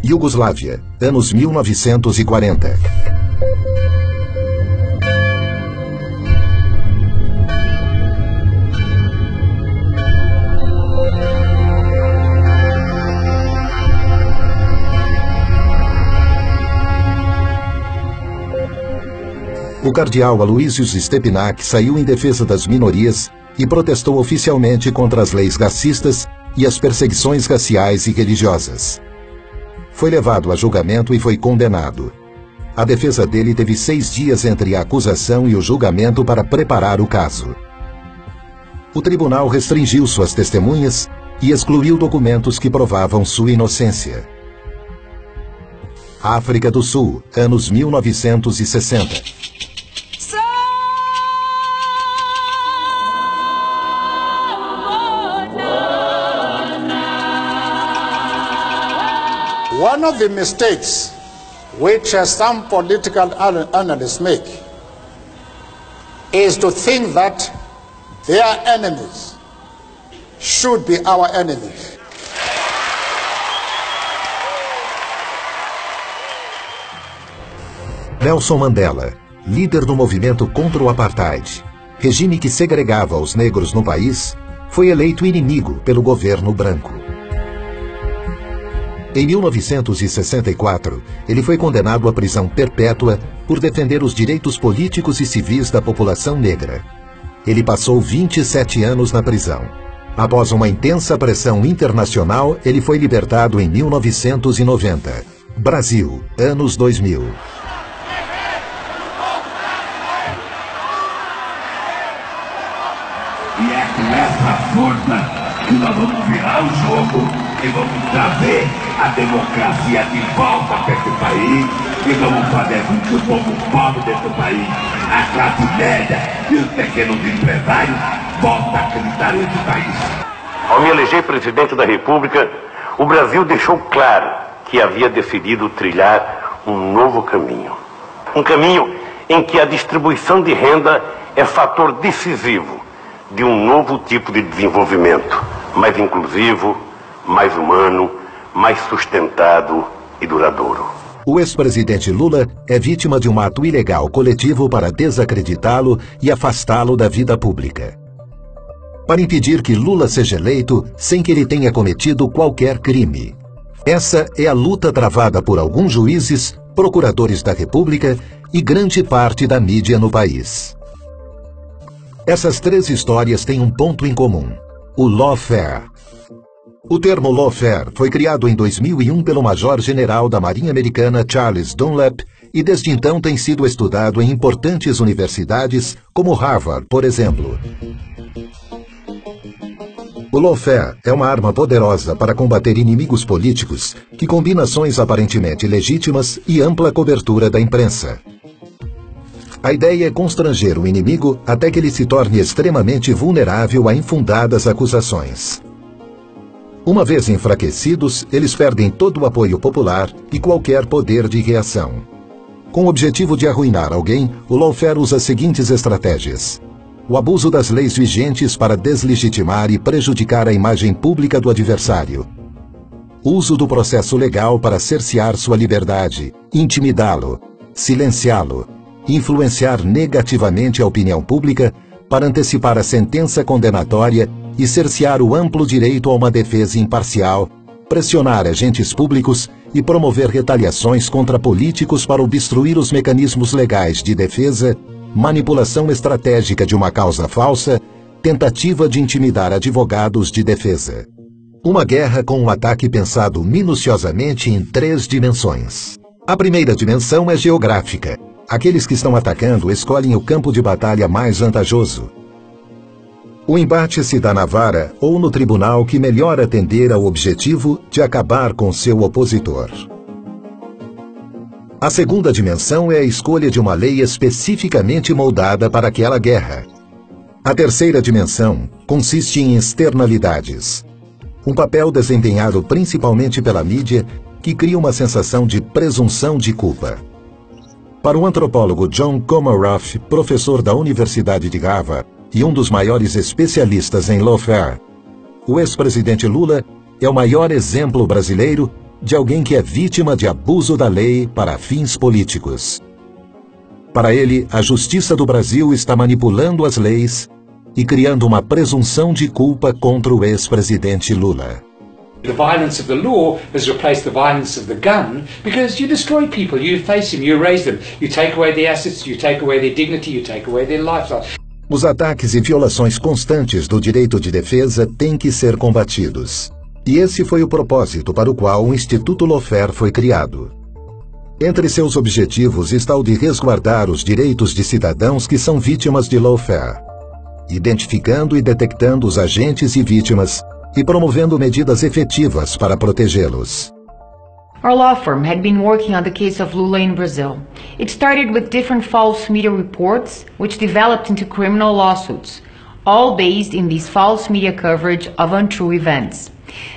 Iugoslávia, anos 1940. O cardeal Aloysius Stepinac saiu em defesa das minorias e protestou oficialmente contra as leis racistas e as perseguições raciais e religiosas. Foi levado a julgamento e foi condenado. A defesa dele teve 6 dias entre a acusação e o julgamento para preparar o caso. O tribunal restringiu suas testemunhas e excluiu documentos que provavam sua inocência. África do Sul, anos 1960. One of the mistakes which some political analysts make is to think that their enemies should be our enemies. Nelson Mandela, líder do movimento contra o apartheid, regime que segregava os negros no país, foi eleito inimigo pelo governo branco. Em 1964, ele foi condenado à prisão perpétua por defender os direitos políticos e civis da população negra. Ele passou 27 anos na prisão. Após uma intensa pressão internacional, ele foi libertado em 1990. Brasil, anos 2000. E é com essa força que nós vamos virar o jogo e vamos trazer a democracia de volta para esse país e vamos fazer com que o povo pobre desse país, a classe média e os pequenos empresários voltem a acreditar nesse país. Ao me eleger presidente da República, o Brasil deixou claro que havia decidido trilhar um novo caminho. Um caminho em que a distribuição de renda é fator decisivo de um novo tipo de desenvolvimento, mais inclusivo, mais humano, mais sustentado e duradouro. O ex-presidente Lula é vítima de um ato ilegal coletivo para desacreditá-lo e afastá-lo da vida pública. Para impedir que Lula seja eleito sem que ele tenha cometido qualquer crime. Essa é a luta travada por alguns juízes, procuradores da República e grande parte da mídia no país. Essas 3 histórias têm um ponto em comum: o lawfare. O termo lawfare foi criado em 2001 pelo Major-General da Marinha Americana Charles Dunlap e desde então tem sido estudado em importantes universidades como Harvard, por exemplo. O lawfare é uma arma poderosa para combater inimigos políticos que combina ações aparentemente legítimas e ampla cobertura da imprensa. A ideia é constranger o inimigo até que ele se torne extremamente vulnerável a infundadas acusações. Uma vez enfraquecidos, eles perdem todo o apoio popular e qualquer poder de reação. Com o objetivo de arruinar alguém, o lawfare usa as seguintes estratégias: o abuso das leis vigentes para deslegitimar e prejudicar a imagem pública do adversário, uso do processo legal para cercear sua liberdade, intimidá-lo, silenciá-lo, influenciar negativamente a opinião pública para antecipar a sentença condenatória e cercear o amplo direito a uma defesa imparcial, pressionar agentes públicos e promover retaliações contra políticos para obstruir os mecanismos legais de defesa, manipulação estratégica de uma causa falsa, tentativa de intimidar advogados de defesa. Uma guerra com um ataque pensado minuciosamente em 3 dimensões. A primeira dimensão é geográfica. Aqueles que estão atacando escolhem o campo de batalha mais vantajoso. O embate se dá na vara ou no tribunal que melhor atender ao objetivo de acabar com seu opositor. A segunda dimensão é a escolha de uma lei especificamente moldada para aquela guerra. A terceira dimensão consiste em externalidades. Um papel desempenhado principalmente pela mídia que cria uma sensação de presunção de culpa. Para o antropólogo John Comaroff, professor da Universidade de Harvard e um dos maiores especialistas em lawfare, o ex-presidente Lula é o maior exemplo brasileiro de alguém que é vítima de abuso da lei para fins políticos. Para ele, a justiça do Brasil está manipulando as leis e criando uma presunção de culpa contra o ex-presidente Lula. The violence of the law has replaced the violence of the gun because you destroy people, you face them, you erase them, you take away their assets, you take away their dignity, you take away their lifestyle. Os ataques e violações constantes do direito de defesa têm que ser combatidos. E esse foi o propósito para o qual o Instituto Lawfare foi criado. Entre seus objetivos está o de resguardar os direitos de cidadãos que são vítimas de lawfare, identificando e detectando os agentes e vítimas e promovendo medidas efetivas para protegê-los. Our law firm had been working on the case of Lula in Brazil. It started with different false media reports, which developed into criminal lawsuits, all based in this false media coverage of untrue events.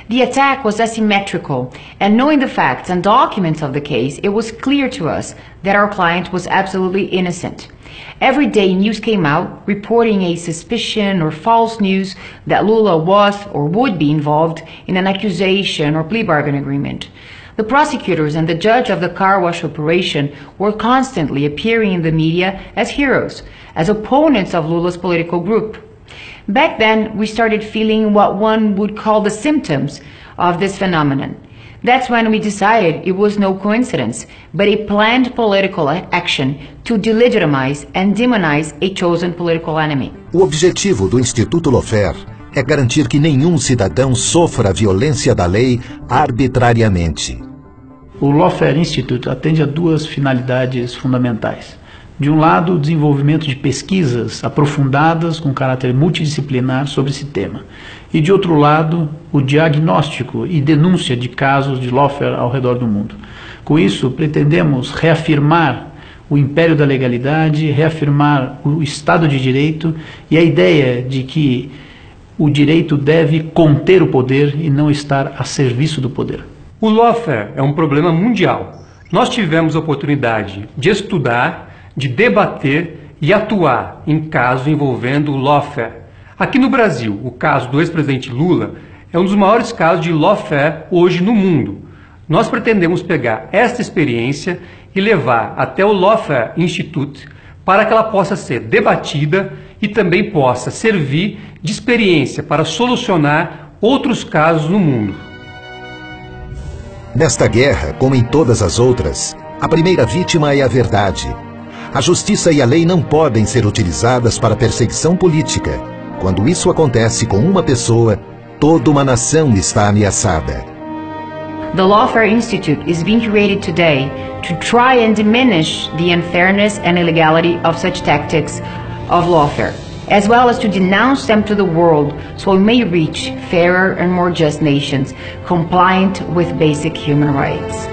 The attack was asymmetrical, and knowing the facts and documents of the case, it was clear to us that our client was absolutely innocent. Every day news came out reporting a suspicion or false news that Lula was or would be involved in an accusation or plea bargain agreement. The prosecutors and the judge of the car wash operation were constantly appearing in the media as heroes, as opponents of Lula's political group. Back then, we started feeling what one would call the symptoms of this phenomenon. That's when we decided it was no coincidence, but a planned political action to delegitimize and demonize a chosen political enemy. O objetivo do Instituto Lawfare é garantir que nenhum cidadão sofra a violência da lei arbitrariamente. O Lawfare Institute atende a duas finalidades fundamentais. De um lado, o desenvolvimento de pesquisas aprofundadas com caráter multidisciplinar sobre esse tema. E de outro lado, o diagnóstico e denúncia de casos de lawfare ao redor do mundo. Com isso, pretendemos reafirmar o império da legalidade, reafirmar o Estado de Direito e a ideia de que o direito deve conter o poder e não estar a serviço do poder. O lawfare é um problema mundial. Nós tivemos a oportunidade de estudar, de debater e atuar em casos envolvendo o lawfare. Aqui no Brasil, o caso do ex-presidente Lula é um dos maiores casos de lawfare hoje no mundo. Nós pretendemos pegar esta experiência e levar até o Lawfare Institute para que ela possa ser debatida e também possa servir de experiência para solucionar outros casos no mundo. Nesta guerra, como em todas as outras, a primeira vítima é a verdade. A justiça e a lei não podem ser utilizadas para perseguição política. Quando isso acontece com uma pessoa, toda uma nação está ameaçada. The Lawfare Institute is being created today to try and diminish the unfairness and illegality of such tactics of lawfare, as well as to denounce them to the world so we may reach fairer and more just nations compliant with basic human rights.